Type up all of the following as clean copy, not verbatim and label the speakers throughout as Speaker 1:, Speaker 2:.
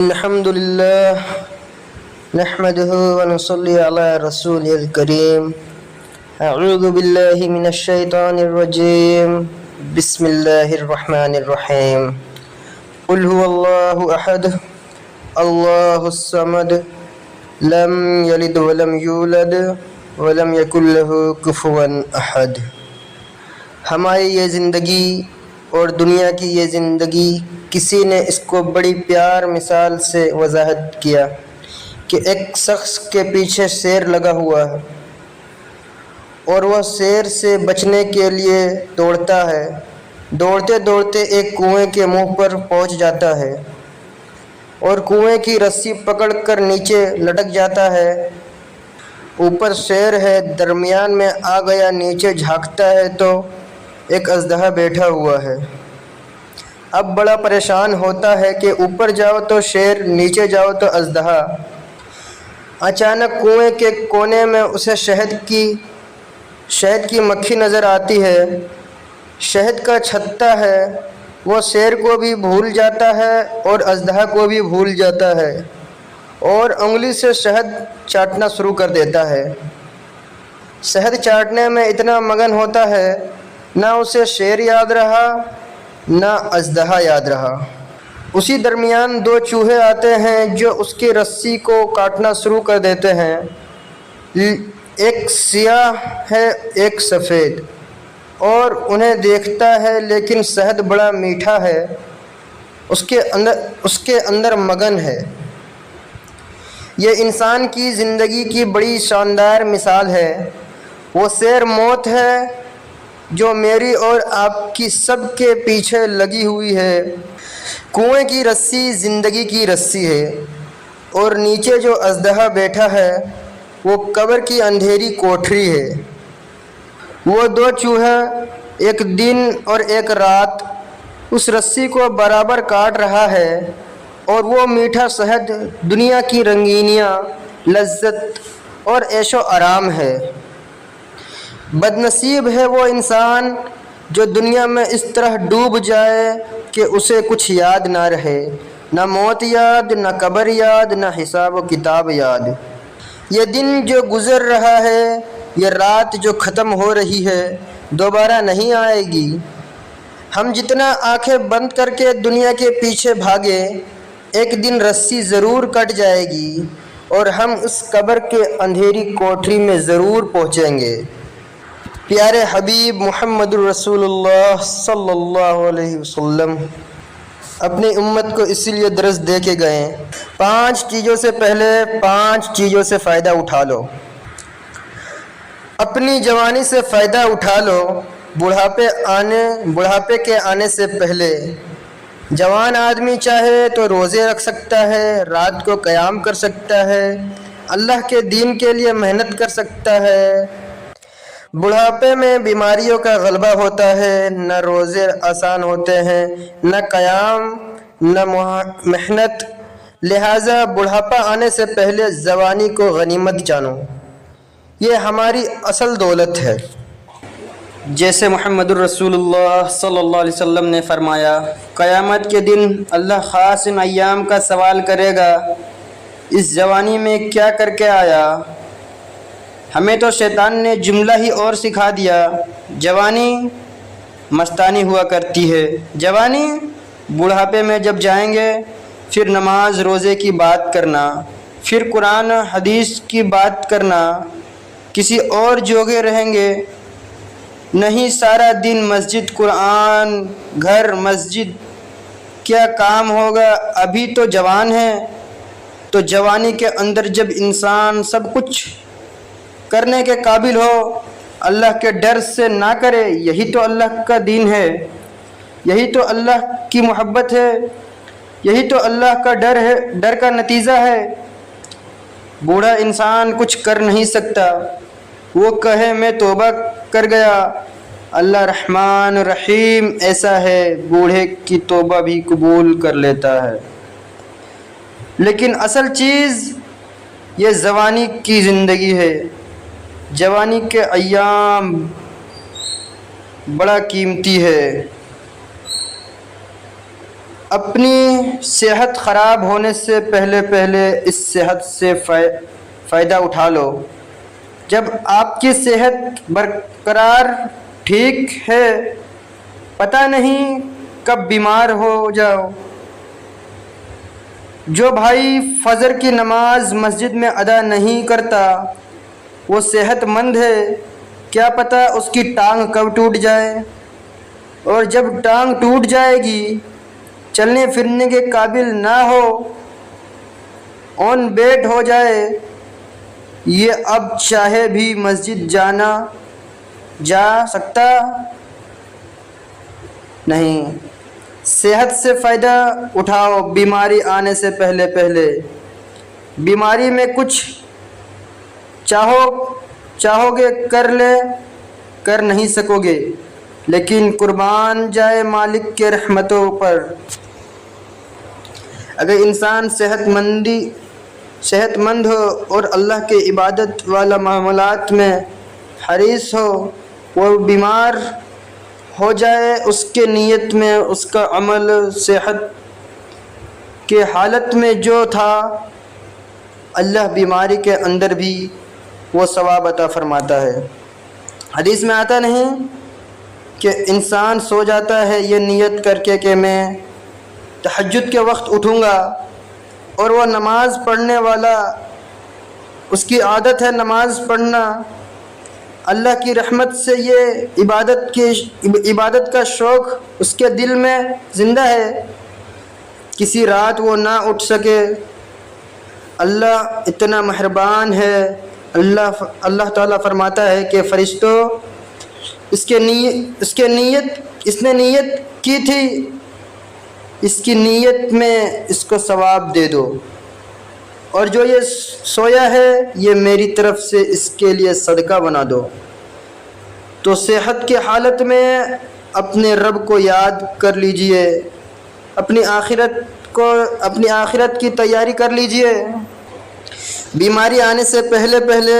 Speaker 1: الحمد لله نحمده ونصلي على رسوله الكريم. أعوذ بالله من الشيطان الرجيم. بسم الله الرحمن الرحيم. قل هو الله أحد الله الصمد لم يلد ولم يولد ولم يكن له كفوا أحد. ہماری یہ زندگی اور دنیا کی یہ زندگی کسی نے اس کو بڑی پیار مثال سے وضاحت کیا کہ ایک شخص کے پیچھے شیر لگا ہوا ہے اور وہ شیر سے بچنے کے لیے دوڑتا ہے. دوڑتے دوڑتے ایک کنویں کے منہ پر پہنچ جاتا ہے اور کنویں کی رسی پکڑ کر نیچے لٹک جاتا ہے. اوپر شیر ہے، درمیان میں آ گیا، نیچے جھانکتا ہے تو ایک اژدہا بیٹھا ہوا ہے. اب بڑا پریشان ہوتا ہے کہ اوپر جاؤ تو شیر، نیچے جاؤ تو اژدہا. اچانک کنویں کے کونے میں اسے شہد کی مکھی نظر آتی ہے. شہد کا چھتا ہے. وہ شیر کو بھی بھول جاتا ہے اور اژدہا کو بھی بھول جاتا ہے اور انگلی سے شہد چاٹنا شروع کر دیتا ہے. شہد چاٹنے میں اتنا مگن ہوتا ہے، نہ اسے شیر یاد رہا نہ اژدہا یاد رہا. اسی درمیان دو چوہے آتے ہیں جو اس کی رسی کو کاٹنا شروع کر دیتے ہیں. ایک سیاہ ہے ایک سفید، اور انہیں دیکھتا ہے لیکن شہد بڑا میٹھا ہے، اس کے اندر مگن ہے. یہ انسان کی زندگی کی بڑی شاندار مثال ہے. وہ شیر موت ہے جو میری اور آپ کی سب کے پیچھے لگی ہوئی ہے. کنویں کی رسی زندگی کی رسی ہے اور نیچے جو اژدہا بیٹھا ہے وہ قبر کی اندھیری کوٹھری ہے. وہ دو چوہے ایک دن اور ایک رات اس رسی کو برابر کاٹ رہا ہے اور وہ میٹھا شہد دنیا کی رنگینیاں، لذت اور عیش و آرام ہے. بد نصیب ہے وہ انسان جو دنیا میں اس طرح ڈوب جائے کہ اسے کچھ یاد نہ رہے، نہ موت یاد، نہ قبر یاد، نہ حساب و کتاب یاد. یہ دن جو گزر رہا ہے، یہ رات جو ختم ہو رہی ہے، دوبارہ نہیں آئے گی. ہم جتنا آنکھیں بند کر کے دنیا کے پیچھے بھاگے، ایک دن رسی ضرور کٹ جائے گی اور ہم اس قبر کے اندھیری کوٹھری میں ضرور پہنچیں گے. پیارے حبیب محمد الرسول اللہ صلی اللہ علیہ وسلم اپنی امت کو اسی لیے درس دے کے گئے، 5 چیزوں سے پہلے 5 چیزوں سے فائدہ اٹھا لو. اپنی جوانی سے فائدہ اٹھا لو، بڑھاپے کے آنے سے پہلے. جوان آدمی چاہے تو روزے رکھ سکتا ہے، رات کو قیام کر سکتا ہے، اللہ کے دین کے لیے محنت کر سکتا ہے. بڑھاپے میں بیماریوں کا غلبہ ہوتا ہے، نہ روزے آسان ہوتے ہیں، نہ قیام، نہ محنت. لہٰذا بڑھاپا آنے سے پہلے جوانی کو غنیمت جانو، یہ ہماری اصل دولت ہے. جیسے محمد الرسول اللہ صلی اللہ علیہ وسلم نے فرمایا، قیامت کے دن اللہ خاص ان ایام کا سوال کرے گا، اس جوانی میں کیا کر کے آیا؟ ہمیں تو شیطان نے جملہ ہی اور سکھا دیا. جوانی مستانی ہوا کرتی ہے. جوانی بڑھاپے میں جب جائیں گے، پھر نماز روزے کی بات کرنا، پھر قرآن حدیث کی بات کرنا، کسی اور جوگے رہیں گے نہیں. سارا دن مسجد، قرآن، گھر، مسجد، کیا کام ہوگا؟ ابھی تو جوان ہے. تو جوانی کے اندر جب انسان سب کچھ کرنے کے قابل ہو، اللہ کے ڈر سے نہ کرے، یہی تو اللہ کا دین ہے، یہی تو اللہ کی محبت ہے، یہی تو اللہ کا ڈر ہے، ڈر کا نتیجہ ہے. بوڑھا انسان کچھ کر نہیں سکتا. وہ کہے میں توبہ کر گیا، اللہ رحمان رحیم ایسا ہے، بوڑھے کی توبہ بھی قبول کر لیتا ہے. لیکن اصل چیز یہ جوانی کی زندگی ہے. جوانی کے ایام بڑا قیمتی ہے. اپنی صحت خراب ہونے سے پہلے پہلے اس صحت سے فائدہ اٹھا لو۔ جب آپ کی صحت برقرار ٹھیک ہے، پتہ نہیں کب بیمار ہو جاؤ۔ جو بھائی فجر کی نماز مسجد میں ادا نہیں کرتا وہ صحت مند ہے، کیا پتہ اس کی ٹانگ کب ٹوٹ جائے، اور جب ٹانگ ٹوٹ جائے گی چلنے پھرنے کے قابل نہ ہو، آن بیڈ ہو جائے، یہ اب چاہے بھی مسجد جا سکتا نہیں۔ صحت سے فائدہ اٹھاؤ بیماری آنے سے پہلے پہلے۔ بیماری میں کچھ چاہو گے کر نہیں سکو گے، لیکن قربان جائے مالک کے رحمتوں پر، اگر انسان صحت مند ہو اور اللہ کے عبادت والا معاملات میں حریص ہو، وہ بیمار ہو جائے، اس کے نیت میں اس کا عمل صحت کے حالت میں جو تھا، اللہ بیماری کے اندر بھی وہ ثواب عطا فرماتا ہے۔ حدیث میں آتا نہیں کہ انسان سو جاتا ہے یہ نیت کر کے کہ میں تہجد کے وقت اٹھوں گا، اور وہ نماز پڑھنے والا، اس کی عادت ہے نماز پڑھنا، اللہ کی رحمت سے یہ عبادت کا شوق اس کے دل میں زندہ ہے، کسی رات وہ نہ اٹھ سکے، اللہ اتنا مہربان ہے، اللہ تعالیٰ فرماتا ہے کہ فرشتوں اس نے نیت کی تھی، اس کی نیت میں اس کو ثواب دے دو، اور جو یہ سویا ہے یہ میری طرف سے اس کے لیے صدقہ بنا دو۔ تو صحت کی حالت میں اپنے رب کو یاد کر لیجئے، اپنی آخرت کی تیاری کر لیجئے۔ بیماری آنے سے پہلے پہلے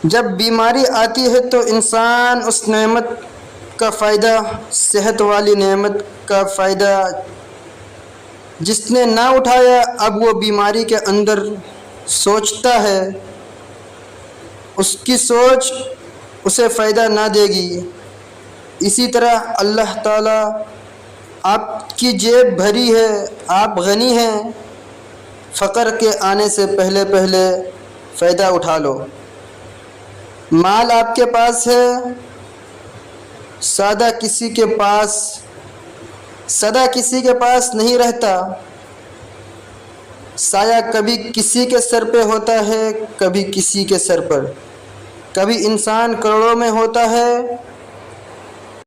Speaker 1: جب بیماری آتی ہے تو انسان اس نعمت کا فائدہ، صحت والی نعمت کا فائدہ جس نے نہ اٹھایا، اب وہ بیماری کے اندر سوچتا ہے، اس کی سوچ اسے فائدہ نہ دے گی۔ اسی طرح اللہ تعالیٰ آپ کی جیب بھری ہے، آپ غنی ہیں، فقر کے آنے سے پہلے پہلے فائدہ اٹھا لو۔ مال آپ کے پاس ہے، سادہ کسی کے پاس نہیں رہتا، سایہ کبھی کسی کے سر پہ ہوتا ہے، کبھی کسی کے سر پر، کبھی انسان کروڑوں میں ہوتا ہے،